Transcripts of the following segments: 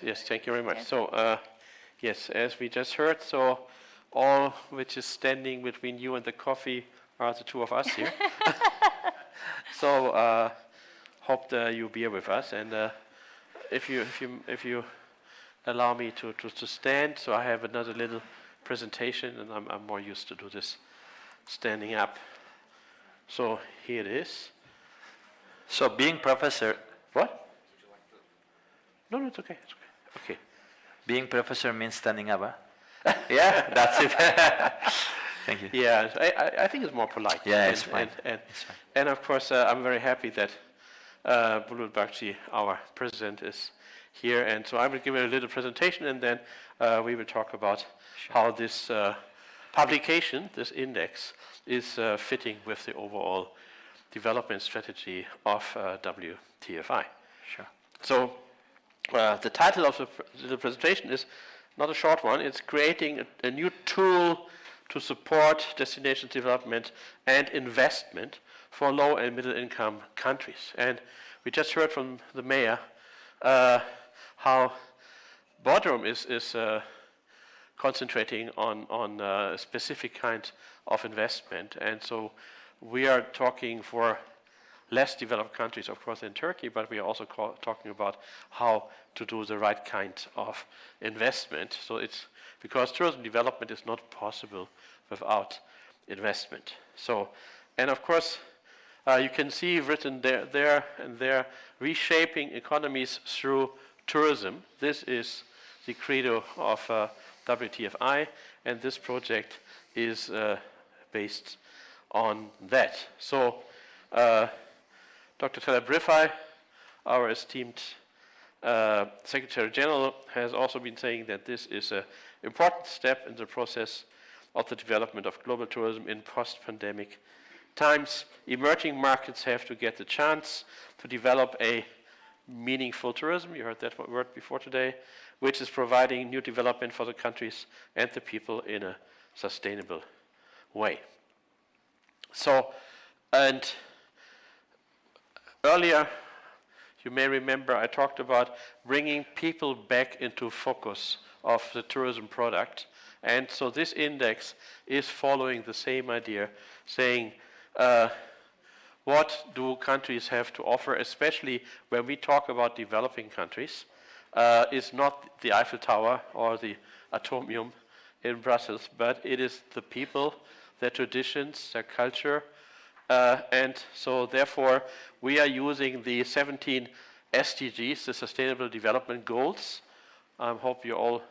Yes, thank you very much. Okay. So, yes, as we just heard, so all which is standing between you and the coffee are the two of us here. So, hope that you'll be here with us. And if you allow me to stand, so I have another little presentation, and I'm more used to do this standing up. So here it is. So being professor. What? No, it's okay. Okay. Being professor means standing up, huh? Yeah, that's it. Thank you. Yeah, I think it's more polite. Yeah, it's fine. And of course, I'm very happy that Bulut Bagci, our president, is here. And so I will give a little presentation, and then we will talk about how this publication, this index, is fitting with the overall development strategy of WTFI. Sure. So the title of the presentation is not a short one. It's creating a new tool to support destination development and investment for low and middle income countries. And we just heard from the mayor how Bodrum is concentrating on a specific kind of investment. And so we are talking for less developed countries, of course, in Turkey, but we are also talking about how to do the right kind of investment. So it's because tourism development is not possible without investment. So, and of course, you can see written there, reshaping economies through tourism. This is the credo of WTFI, and this project is based on that. So, Dr. Telebrifai, our esteemed Secretary General, has also been saying that this is an important step in the process of the development of global tourism in post-pandemic times. Emerging markets have to get the chance to develop a meaningful tourism, you heard that word before today, which is providing new development for the countries and the people in a sustainable way. So, and earlier, you may remember I talked about bringing people back into focus of the tourism product. And so this index is following the same idea, saying what do countries have to offer, especially when we talk about developing countries, is not the Eiffel Tower or the Atomium in Brussels, but it is the people, their traditions, their culture, and so therefore we are using the 17 SDGs, the Sustainable Development Goals. I hope you're all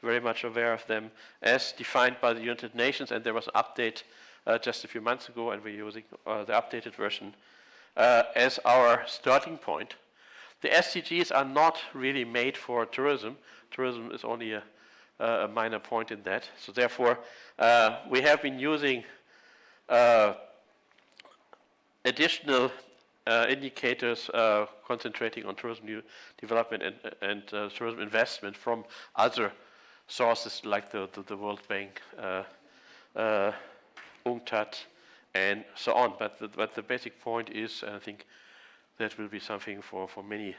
very much aware of them, as defined by the United Nations, and there was an update just a few months ago, and we're using the updated version as our starting point. The SDGs are not really made for tourism. Tourism is only a minor point in that. So therefore, we have been using additional indicators concentrating on tourism development and tourism investment from other sources like the World Bank, UNCTAD, and so on. But the basic point is, and I think that will be something for many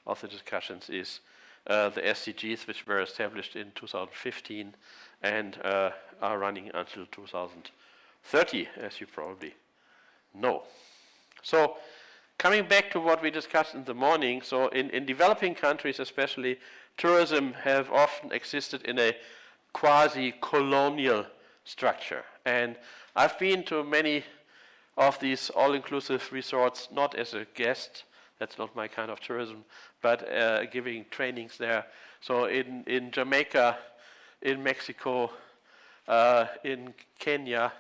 of the discussions, is the SDGs, which were established in 2015 and are running until 2030, as you probably know. So, coming back to what we discussed in the morning, so in developing countries especially, tourism have often existed in a quasi-colonial structure. And I've been to many of these all-inclusive resorts, not as a guest, that's not my kind of tourism, but giving trainings there. So in Jamaica, in Mexico, in Kenya,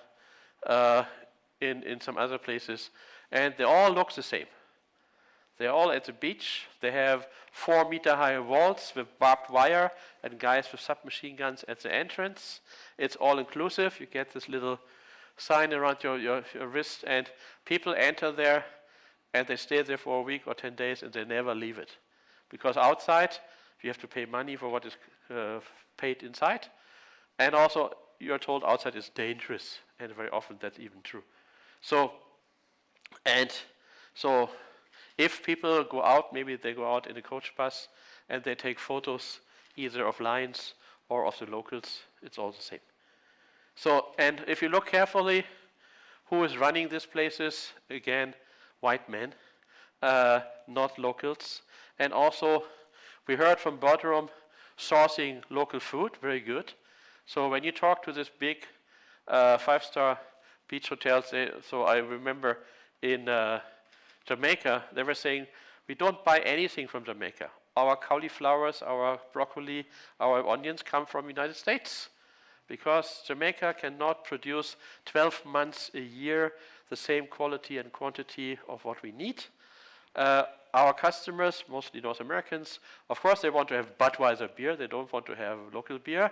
in some other places, and they all look the same. They're all at the beach. They have 4-meter-high walls with barbed wire and guys with submachine guns at the entrance. It's all-inclusive. You get this little sign around your wrist, and people enter there, and they stay there for a week or 10 days, and they never leave it. Because outside, you have to pay money for what is paid inside, and also you're told outside is dangerous, and very often that's even true. So if people go out, maybe they go out in a coach bus and they take photos either of lions or of the locals. It's all the same. So, and if you look carefully, who is running these places? Again, white men, not locals. And also, we heard from Bodrum, sourcing local food, very good. So when you talk to this big 5-star beach hotels, so I remember in Jamaica, they were saying, we don't buy anything from Jamaica. Our cauliflowers, our broccoli, our onions come from the United States, because Jamaica cannot produce 12 months a year the same quality and quantity of what we need. Our customers, mostly North Americans, of course they want to have Budweiser beer, they don't want to have local beer.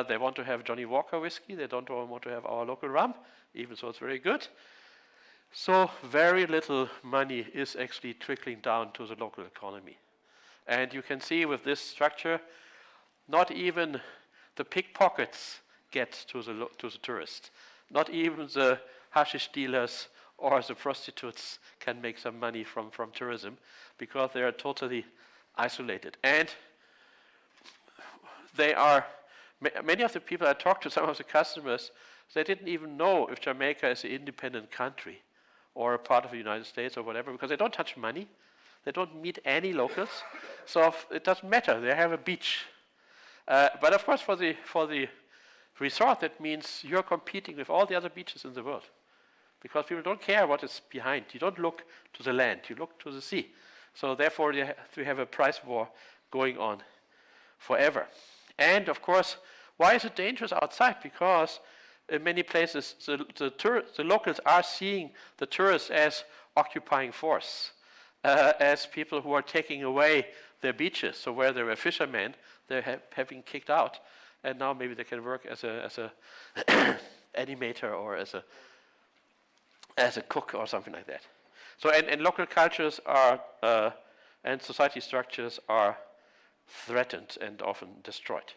They want to have Johnny Walker whiskey, they don't want to have our local rum, even so it's very good. So very little money is actually trickling down to the local economy. And you can see with this structure, not even the pickpockets get to the tourists. Not even the hashish dealers or the prostitutes can make some money from tourism, because they are totally isolated. And they are, many of the people I talked to, some of the customers, they didn't even know if Jamaica is an independent country or a part of the United States or whatever, because they don't touch money. They don't meet any locals, so it doesn't matter. They have a beach. But of course, for the resort, that means you're competing with all the other beaches in the world, because people don't care what is behind. You don't look to the land, you look to the sea. So therefore, we have a price war going on forever. And of course, why is it dangerous outside? Because in many places, the locals are seeing the tourists as occupying force, as people who are taking away their beaches. So where there were fishermen, they're having kicked out, and now maybe they can work as a animator or as a cook or something like that. So and local cultures are and society structures are threatened and often destroyed.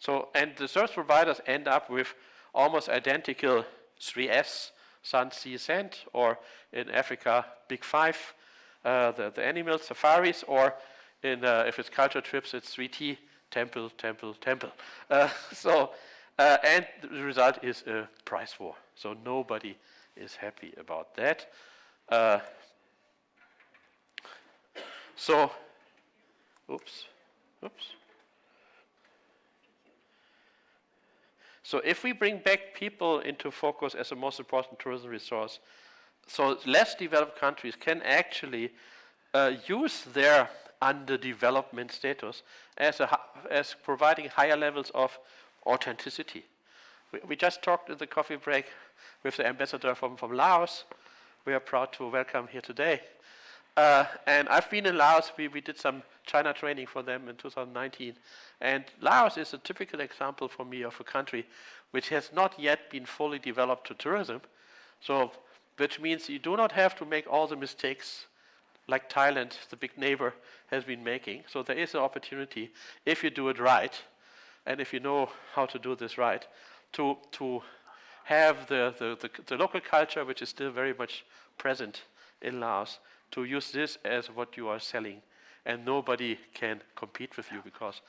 So, and the service providers end up with almost identical 3S, sun, sea, sand, or in Africa, big 5, the animal safaris, or in if it's culture trips, it's 3T, temple, temple, temple. And the result is a price war. So nobody is happy about that. Oops. So if we bring back people into focus as the most important tourism resource, so less developed countries can actually use their underdevelopment status as providing higher levels of authenticity. We just talked in the coffee break with the ambassador from Laos. We are proud to welcome here today. And I've been in Laos. We did some China training for them in 2019. And Laos is a typical example for me of a country which has not yet been fully developed to tourism. So, which means you do not have to make all the mistakes like Thailand, the big neighbor, has been making. So there is an opportunity, if you do it right, and if you know how to do this right, to have the local culture, which is still very much present in Laos, to use this as what you are selling. And nobody can compete with you because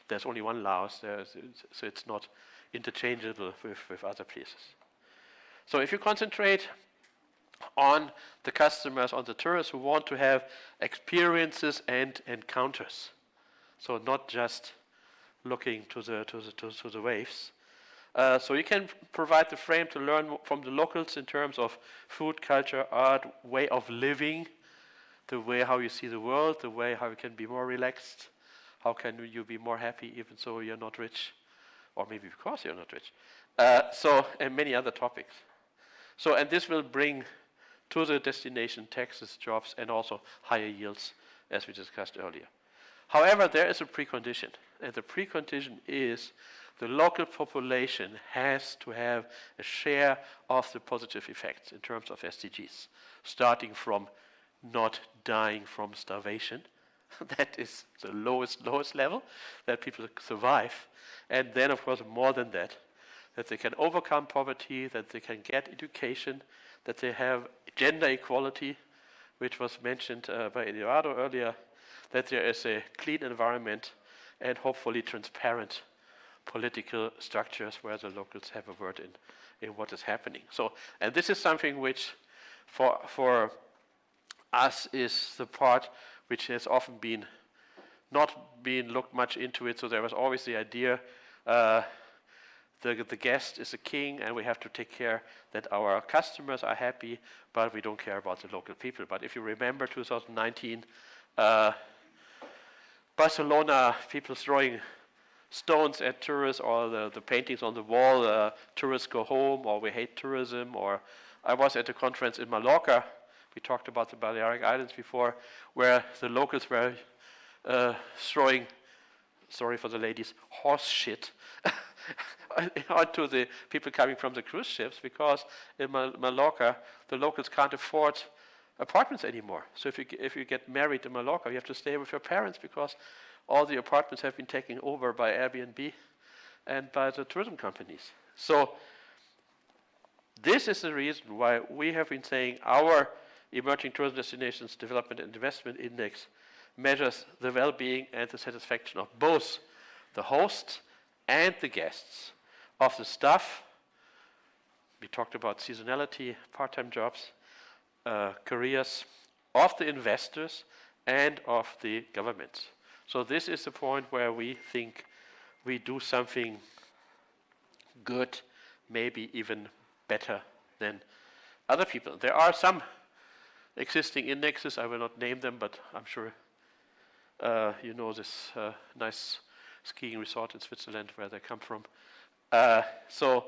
there's only one Laos, so it's not interchangeable with other places. So if you concentrate on the customers, on the tourists who want to have experiences and encounters, so not just looking to the waves. So you can provide the frame to learn from the locals in terms of food, culture, art, way of living, the way how you see the world, the way how you can be more relaxed, how can you be more happy even though you're not rich, or maybe because you're not rich. And many other topics. So, and this will bring to the destination taxes, jobs, and also higher yields, as we discussed earlier. However, there is a precondition, and the precondition is the local population has to have a share of the positive effects in terms of SDGs, starting from not dying from starvation. That is the lowest level that people survive. And then, of course, more than that, that they can overcome poverty, that they can get education, that they have gender equality, which was mentioned by Eduardo earlier, that there is a clean environment and hopefully transparent political structures where the locals have a word in what is happening. So, and this is something which for us is the part which has often been not been looked much into it. So there was always the idea the guest is a king and we have to take care that our customers are happy, but we don't care about the local people. But if you remember 2019, Barcelona, people throwing stones at tourists, or the paintings on the wall, tourists go home, or we hate tourism. Or I was at a conference in Mallorca, we talked about the Balearic Islands before, where the locals were throwing, sorry for the ladies, horse shit onto the people coming from the cruise ships, because in Mallorca, the locals can't afford apartments anymore. So if you get married in Mallorca, you have to stay with your parents because all the apartments have been taken over by Airbnb and by the tourism companies. So this is the reason why we have been saying our Emerging Tourism Destinations Development and Investment Index measures the well-being and the satisfaction of both the hosts and the guests, of the staff. We talked about seasonality, part-time jobs, careers, of the investors and of the governments. So this is the point where we think we do something good, maybe even better than other people. There are some existing indexes, I will not name them, but I'm sure you know this nice skiing resort in Switzerland where they come from. So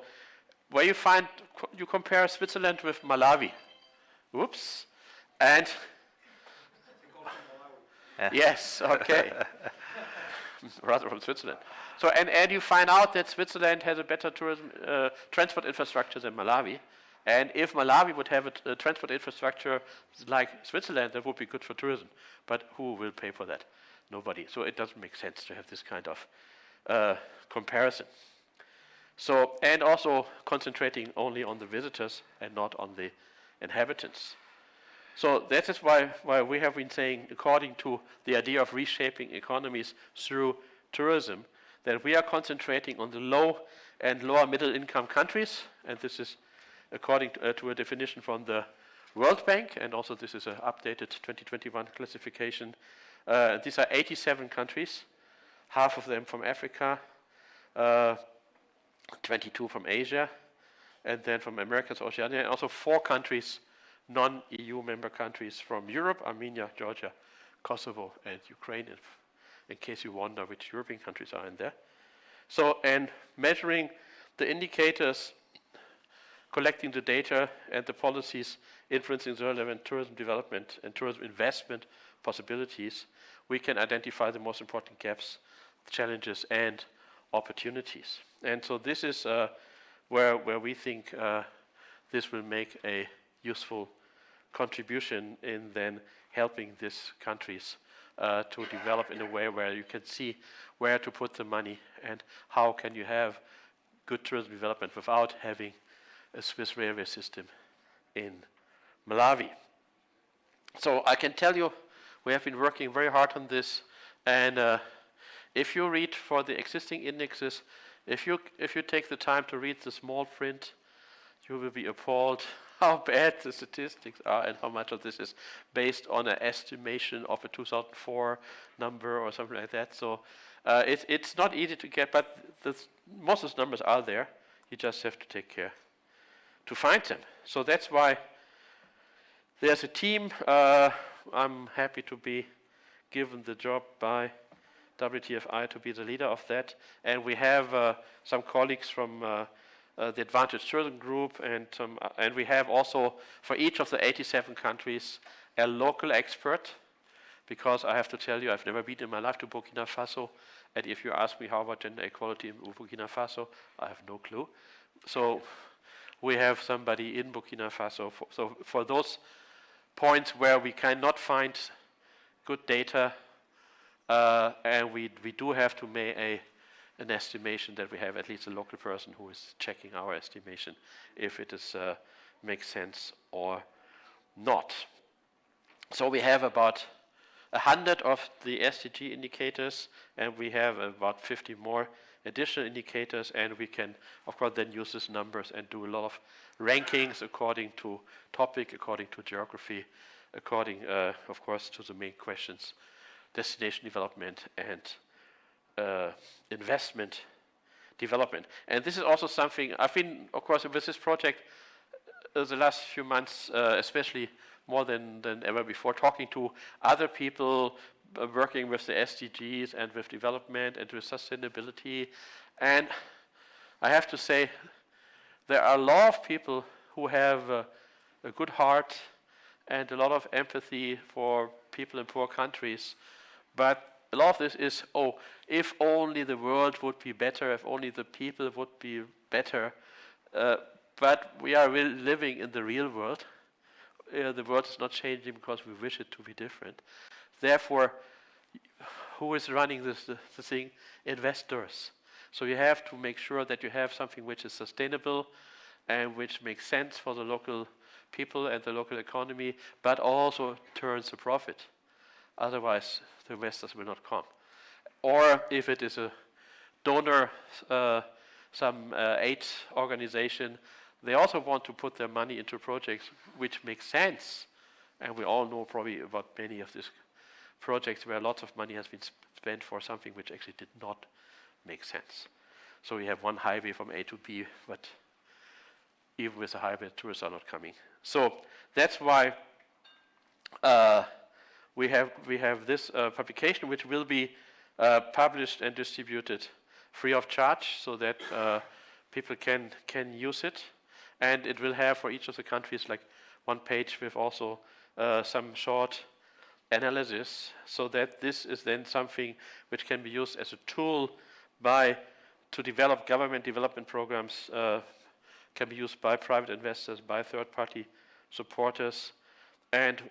where you compare Switzerland with Malawi. Whoops. And yes, okay. Rather from Switzerland. So and you find out that Switzerland has a better tourism transport infrastructure than Malawi. And if Malawi would have a transport infrastructure like Switzerland, that would be good for tourism. But who will pay for that? Nobody. So it doesn't make sense to have this kind of comparison. So, and also concentrating only on the visitors and not on the inhabitants. So that is why we have been saying, according to the idea of reshaping economies through tourism, that we are concentrating on the low and lower middle income countries, and this is according to a definition from the World Bank, and also this is an updated 2021 classification. These are 87 countries, half of them from Africa, 22 from Asia, and then from Americas, Oceania, and also 4 countries, non-EU member countries from Europe, Armenia, Georgia, Kosovo, and Ukraine, in case you wonder which European countries are in there. So, and measuring the indicators, collecting the data and the policies influencing the relevant tourism development and tourism investment possibilities, we can identify the most important gaps, challenges, and opportunities. And so this is where we think this will make a useful contribution in then helping these countries to develop in a way where you can see where to put the money and how can you have good tourism development without having a Swiss railway system in Malawi. So I can tell you we have been working very hard on this, and if you read for the existing indexes, if you take the time to read the small print, you will be appalled how bad the statistics are and how much of this is based on an estimation of a 2004 number or something like that. So it's not easy to get, but most of the numbers are there. You just have to take care to find them. So that's why there's a team. I'm happy to be given the job by WTFI to be the leader of that. And we have some colleagues from the Advantage Tourism Group, and we have also, for each of the 87 countries, a local expert, because I have to tell you, I've never been in my life to Burkina Faso, and if you ask me how about gender equality in Burkina Faso, I have no clue. So we have somebody in Burkina Faso. So for those points where we cannot find good data, and we do have to make an estimation that we have at least a local person who is checking our estimation if it is makes sense or not. So we have about 100 of the SDG indicators, and we have about 50 more additional indicators, and we can, of course, then use these numbers and do a lot of rankings according to topic, according to geography, according, of course, to the main questions, destination development and investment development. And this is also something, I've been, of course, with this project the last few months, especially more than ever before, talking to other people working with the SDGs and with development and with sustainability. And I have to say, there are a lot of people who have a good heart and a lot of empathy for people in poor countries. But a lot of this is, oh, if only the world would be better, if only the people would be better. But we are really living in the real world. The world is not changing because we wish it to be different. Therefore, who is running the thing? Investors. So you have to make sure that you have something which is sustainable and which makes sense for the local people and the local economy, but also turns a profit. Otherwise, the investors will not come. Or if it is a donor, some aid organization, they also want to put their money into projects which make sense. And we all know probably about many of these projects where lots of money has been spent for something which actually did not make sense. So we have one highway from A to B, but even with a highway, tourists are not coming. So that's why we have this publication, which will be published and distributed free of charge, so that people can use it. And it will have for each of the countries like one page with also some short analysis, so that this is then something which can be used as a tool to develop government development programs, can be used by private investors, by third-party supporters, and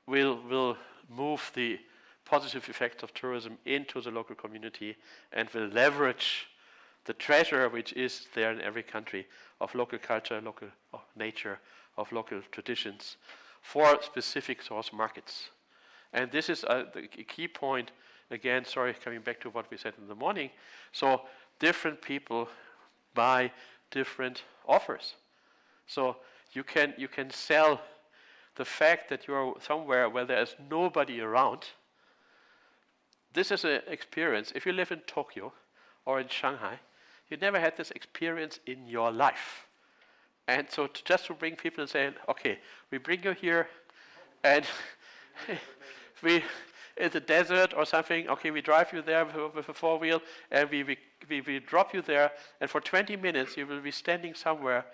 will move the positive effects of tourism into the local community and will leverage the treasure which is there in every country of local culture, local nature, of local traditions for specific source markets. And this is the key point, again, sorry, coming back to what we said in the morning. So different people buy different offers. So you can sell the fact that you're somewhere where there is nobody around. This is an experience. If you live in Tokyo or in Shanghai, you never had this experience in your life. And so just to bring people and say, okay, we bring you here and we in the desert or something, okay, we drive you there with a four-wheel and we drop you there, and for 20 minutes you will be standing somewhere.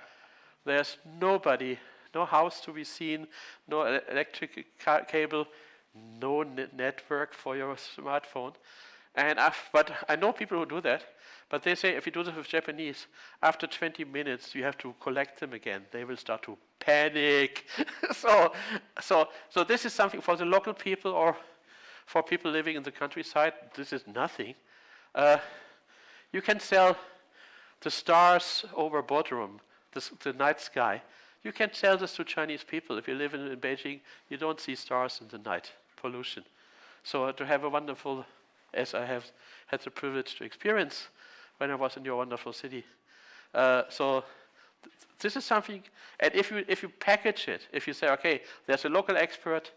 There's nobody, no house to be seen, no electric cable, no network for your smartphone. But I know people who do that, but they say if you do this with Japanese, after 20 minutes you have to collect them again. They will start to panic. So this is something for the local people or for people living in the countryside. This is nothing. You can sell the stars over Bodrum, the night sky. You can sell this to Chinese people. If you live in Beijing, you don't see stars in the night, pollution. So to have a wonderful, as I have had the privilege to experience when I was in your wonderful city. This is something, and if you package it, if you say, okay, there's a local expert,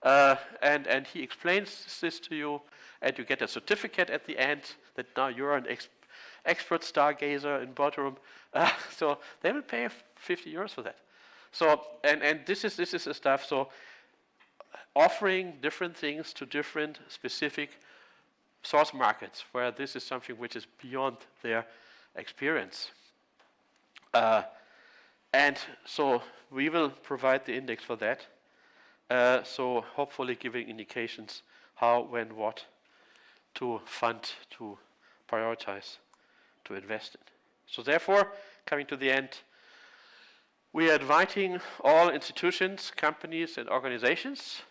and he explains this to you, and you get a certificate at the end that now you're an expert stargazer in Bodrum, so they will pay 50 euros for that. So and this is the stuff. So offering different things to different specific source markets where this is something which is beyond their experience. And so we will provide the index for that. So hopefully giving indications how, when, what to fund, to prioritize, to invest in. So therefore, coming to the end, we are inviting all institutions, companies, and organizations,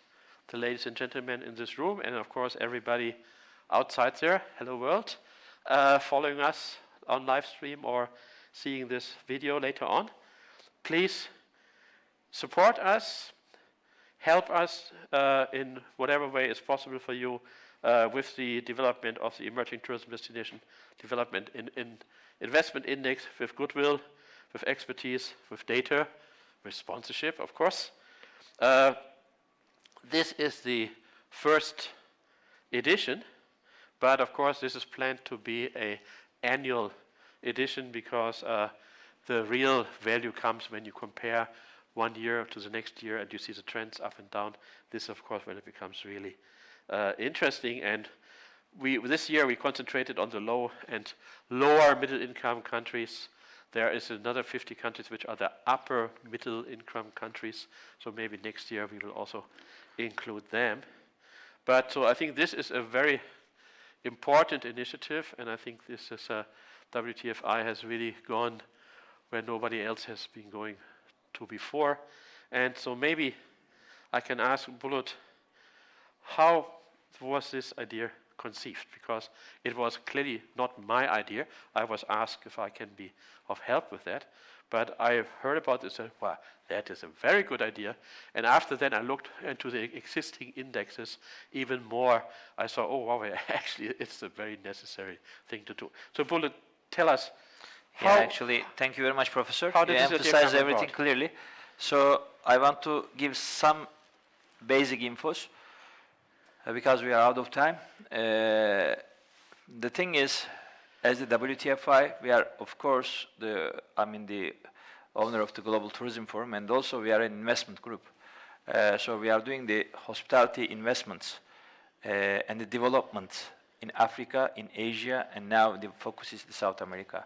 the ladies and gentlemen in this room, and of course everybody outside there, hello world, following us on live stream or seeing this video later on. Please support us, help us in whatever way is possible for you with the development of the emerging tourism destination development in investment index, with goodwill, with expertise, with data, with sponsorship, of course. This is the first edition, but of course this is planned to be an annual edition, because the real value comes when you compare 1 year to the next year and you see the trends up and down. This, of course, when it becomes really interesting. And this year we concentrated on the low and lower middle income countries. There is another 50 countries which are the upper middle income countries. So maybe next year we will also include them. But so I think this is a very important initiative, and I think this is WTFI has really gone where nobody else has been going to before. And so maybe I can ask Bulut, how was this idea conceived? Because it was clearly not my idea. I was asked if I can be of help with that. But I heard about this and wow, that is a very good idea. And after that I looked into the existing indexes even more. I saw, oh wow, actually it's a very necessary thing to do. So Bulut, tell us, actually, thank you very much, Professor. How did you this idea emphasize come everything about? clearly. So I want to give some basic infos because we are out of time. The thing is, as the WTFI, we are of course the owner of the Global Tourism Forum, and also we are an investment group. So we are doing the hospitality investments and the development in Africa, in Asia, and now the focus is South America.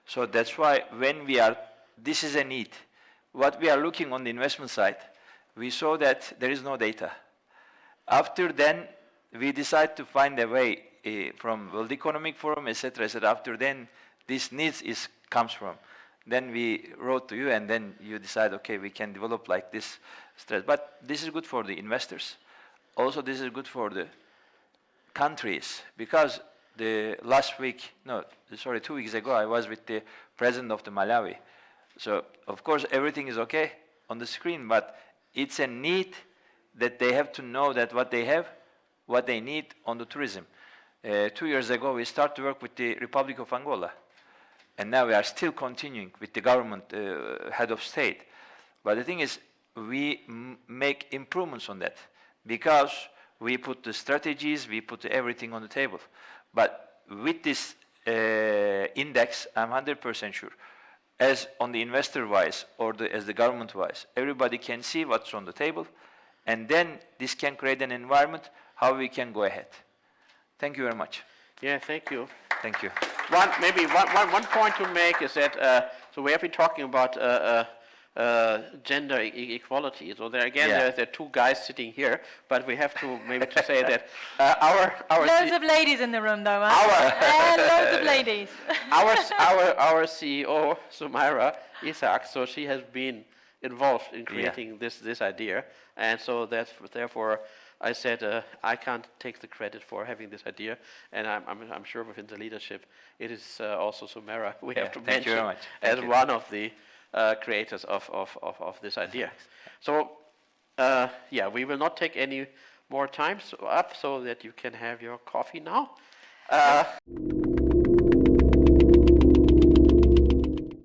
So that's why this is a need. What we are looking on the investment side, we saw that there is no data. After then, we decided to find a way from World Economic Forum, etc., etc. After then, this needs comes from. Then we wrote to you, and then you decide, okay, we can develop like this strategy. But this is good for the investors. Also, this is good for the countries, because 2 weeks ago, I was with the president of the Malawi. So, of course, everything is okay on the screen, but it's a need that they have to know that what they have, what they need on the tourism. 2 years ago, we started to work with the Republic of Angola, and now we are still continuing with the government head of state. But the thing is, we make improvements on that, because we put the strategies, we put everything on the table. But with this index, I'm 100% sure, as on the investor-wise or as the government-wise, everybody can see what's on the table, and then this can create an environment how we can go ahead. Thank you very much. Yeah, thank you. Thank you. One point to make is that so we have been talking about gender equality. So there again, there are 2 guys sitting here, but we have to maybe to say that our loads of ladies in the room, though. And loads of ladies. our CEO Sumaira Isaac, so she has been involved in creating this idea, and so therefore I said I can't take the credit for having this idea, and I'm sure within the leadership it is also Sumaira we have to mention as one of the creators of this idea. So we will not take any more time up so that you can have your coffee now.